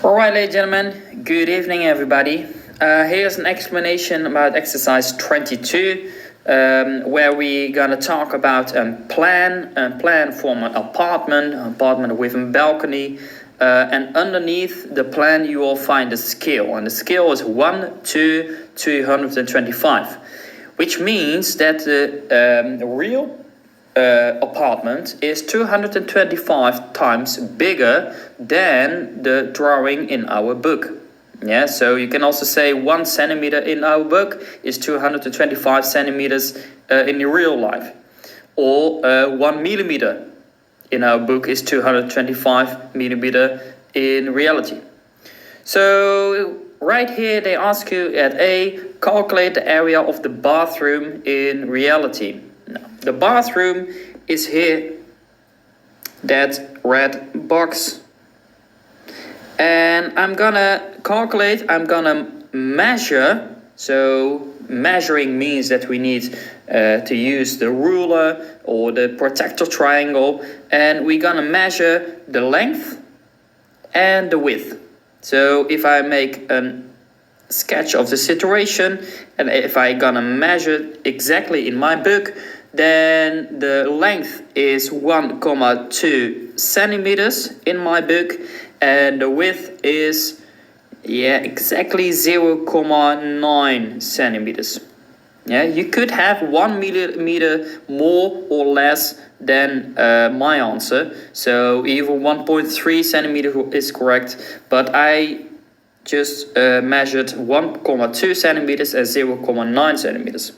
Alright, ladies and gentlemen, good evening everybody. Here's an explanation about exercise 22, where we're gonna talk about a plan for an apartment with a balcony, and underneath the plan you will find a scale, and the scale is 1 to 225, which means that the real apartment is 225 times bigger than the drawing in our book. Yeah, so you can also say 1 centimeter in our book is 225 centimeters in the real life, or 1 millimeter in our book is 225 millimeter in reality. So right here they ask you at A, calculate the area of the bathroom in reality. Now, the bathroom is here, that red box. And I'm gonna calculate, I'm gonna measure. So measuring means that we need to use the ruler or the protractor triangle, and we're gonna measure the length and the width. So if I make a sketch of the situation, and if I gonna measure exactly in my book, then the length is 1,2 centimeters in my book, and the width is exactly 0,9 centimeters. Yeah, you could have 1 millimeter more or less than my answer, so either 1.3 centimeters is correct, but I just measured 1,2 centimeters and 0,9 centimeters.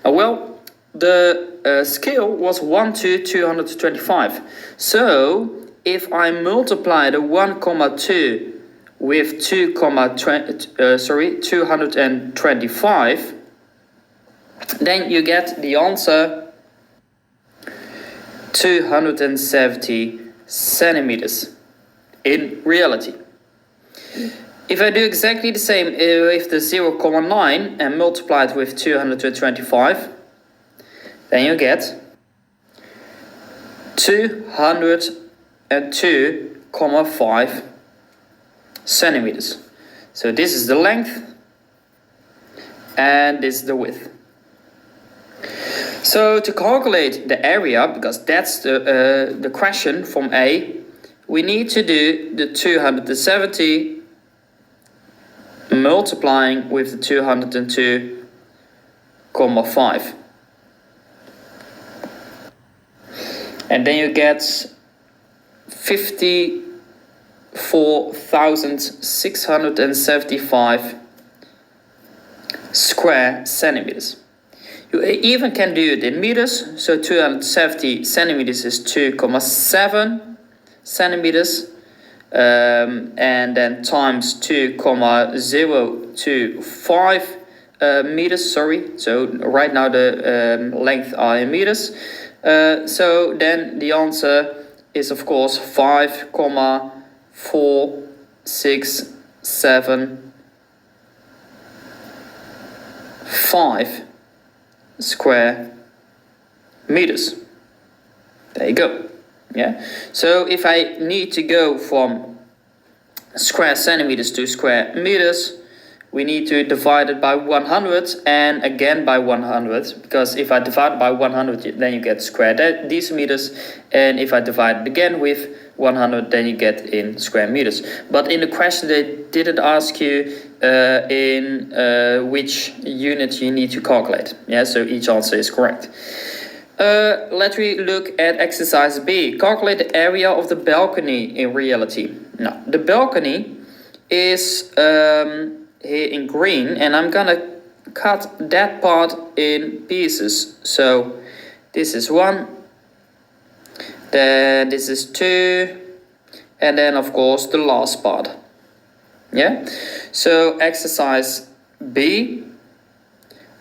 Now, the scale was 1 to 225. So if I multiply the 1,2 with 225, then you get the answer 270 centimeters in reality. If I do exactly the same with the 0,9 and multiply it with 225, then you get 202,5 centimeters. So this is the length and this is the width. So to calculate the area, because that's the question from A, we need to do the 270 multiplying with the 202,5. And then you get 54,675 square centimeters. You even can do it in meters, so 270 centimeters is 2,7 centimeters, and then times 2,025 meters, so right now the length are in meters. So then the answer is of course 5,467 square meters. There you go. Yeah. So if I need to go from square centimeters to square meters, we need to divide it by 100 and again by 100, because if I divide by 100, then you get square decimeters, and if I divide it again with 100, then you get in square meters. But in the question they didn't ask you in which unit you need to calculate. Yeah, so each answer is correct. Let's look at exercise B. Calculate the area of the balcony in reality. Now, the balcony is here in green, and I'm gonna cut that part in pieces. So this is 1, then this is 2, and then of course the last part. Yeah, so exercise B,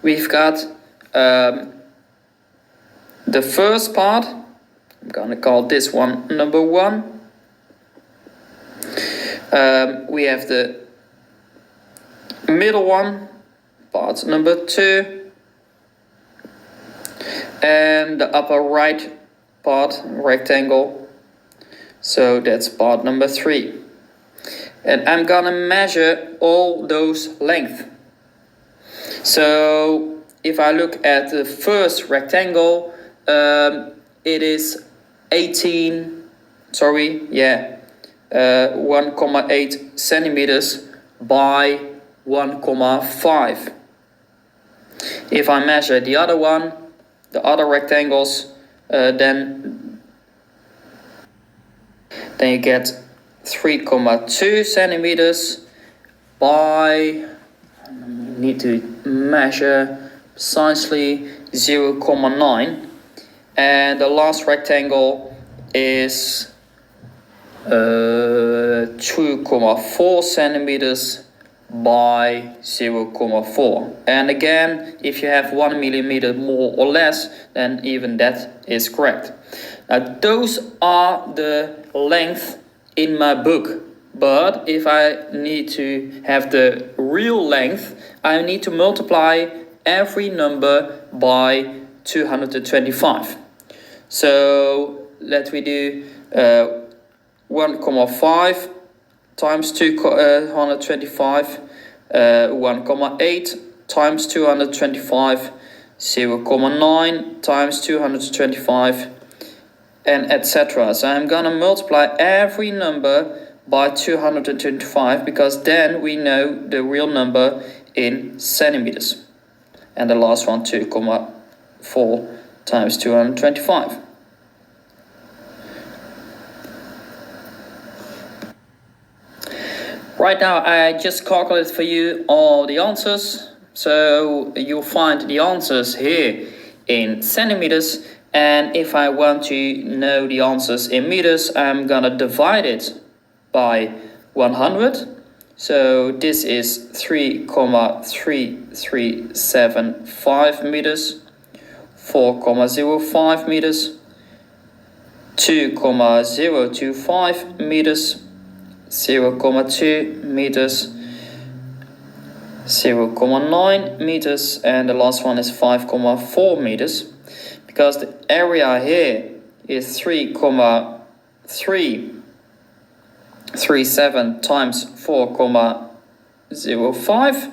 we've got the first part. I'm gonna call this one number 1. We have the middle one, part number 2, and the upper right part, rectangle, so that's part number 3. And I'm gonna measure all those lengths. So if I look at the first rectangle, it is 1,8 centimeters by 1,5. If I measure the other one, the other rectangles, then you get 3,2 centimeters by, need to measure precisely, 0,9, and the last rectangle is 2,4 centimeters by 0,4. And again, if you have 1 millimeter more or less, then even that is correct. Now those are the length in my book, but if I need to have the real length, I need to multiply every number by 225. So let me do 1,5 times 225, 1,8 times 225, 0,9 times 225, and etc. So I'm gonna multiply every number by 225, because then we know the real number in centimeters. And the last one, 2,4 times 225. Right now I just calculated for you all the answers. So you'll find the answers here in centimeters. And if I want to know the answers in meters, I'm gonna divide it by 100. So this is 3,3375 meters, 4,05 meters, 2,025 meters, 0,2 meters, 0,9 meters, and the last one is 5,4 meters. Because the area here is 3,337 times 4,05.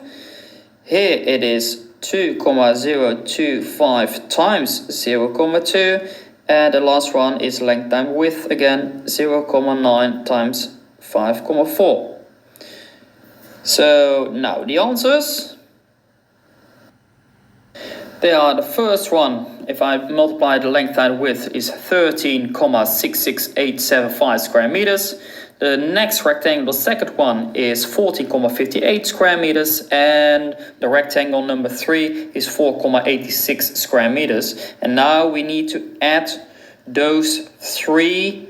Here it is 2,025 times 0,2, and the last one is length times width again, 0,9 times 5,4. So now the answers. They are the first one, if I multiply the length and width, is 13,66875 square meters. The next rectangle, the second one, is 14,58 square meters, and the rectangle number 3 is 4,86 square meters. And now we need to add those 3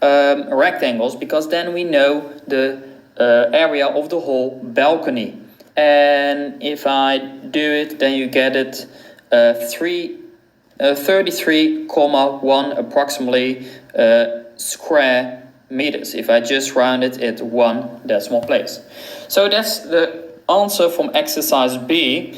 rectangles, because then we know the area of the whole balcony. And if I do it, then you get it 33,1 approximately square meters, if I just round it at 1 decimal place. So that's the answer from exercise B.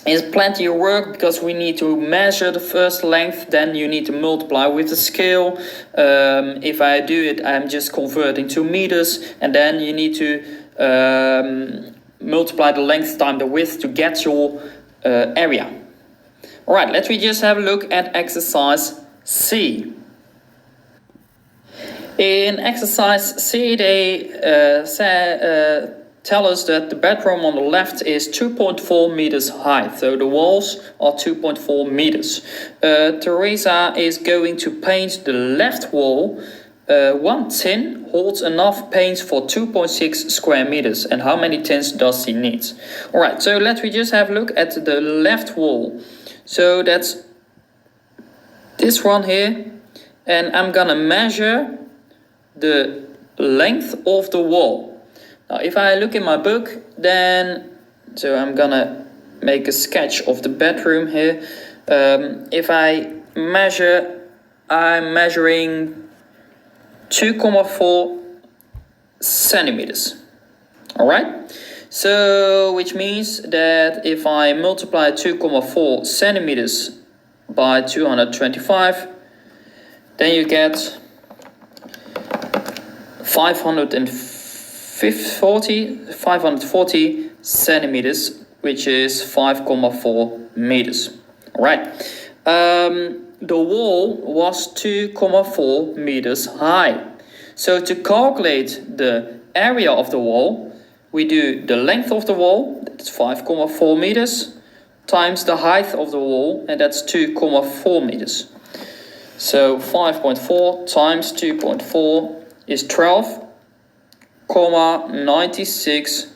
It's plenty of work, because we need to measure the first length, then you need to multiply with the scale. If I do it, I'm just converting to meters, and then you need to multiply the length times the width to get your area. Alright, let me just have a look at exercise C. In exercise C, they tell us that the bedroom on the left is 2.4 meters high, so the walls are 2.4 meters. Teresa is going to paint the left wall. One tin holds enough paint for 2.6 square meters. And how many tins does she need? Alright, so let me just have a look at the left wall. So that's this one here. And I'm gonna measure the length of the wall. Now, if I look in my book, then, so I'm gonna make a sketch of the bedroom here. If I measure, I'm measuring 2,4 centimeters. Alright, so which means that if I multiply 2,4 centimeters by 225, then you get 540 centimeters, which is 5,4 meters. All right. The wall was 2,4 meters high. So to calculate the area of the wall, we do the length of the wall, that's 5,4 meters, times the height of the wall, and that's 2,4 meters. So 5.4 times 2.4 is 12,96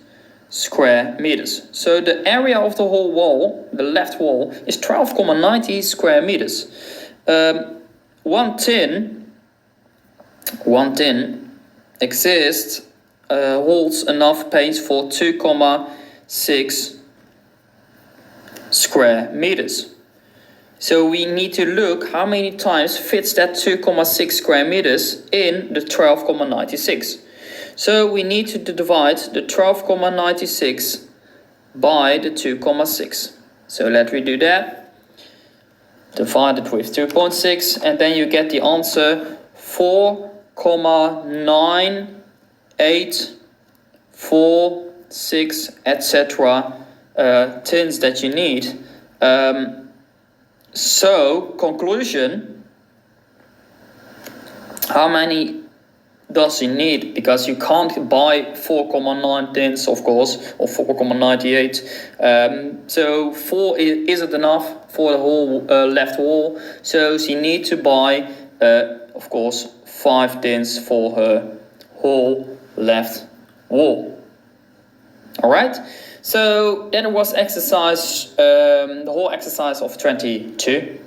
square meters. So the area of the whole wall, the left wall, is 12,90 square meters. One tin exists, holds enough paint for 2,6 square meters. So we need to look how many times fits that 2,6 square meters in the 12,96. So we need to divide the 12,96 by the 2,6. So let me do that. Divide it with 2.6 and then you get the answer 4,9846 etc. Tins that you need. So conclusion, how many does he need? Because you can't buy 4,9 tins, of course, or 4,98. So 4 isn't enough for the whole left wall. So she needs to buy, of course, 5 tins for her whole left wall. All right. So that was exercise, the whole exercise of 22.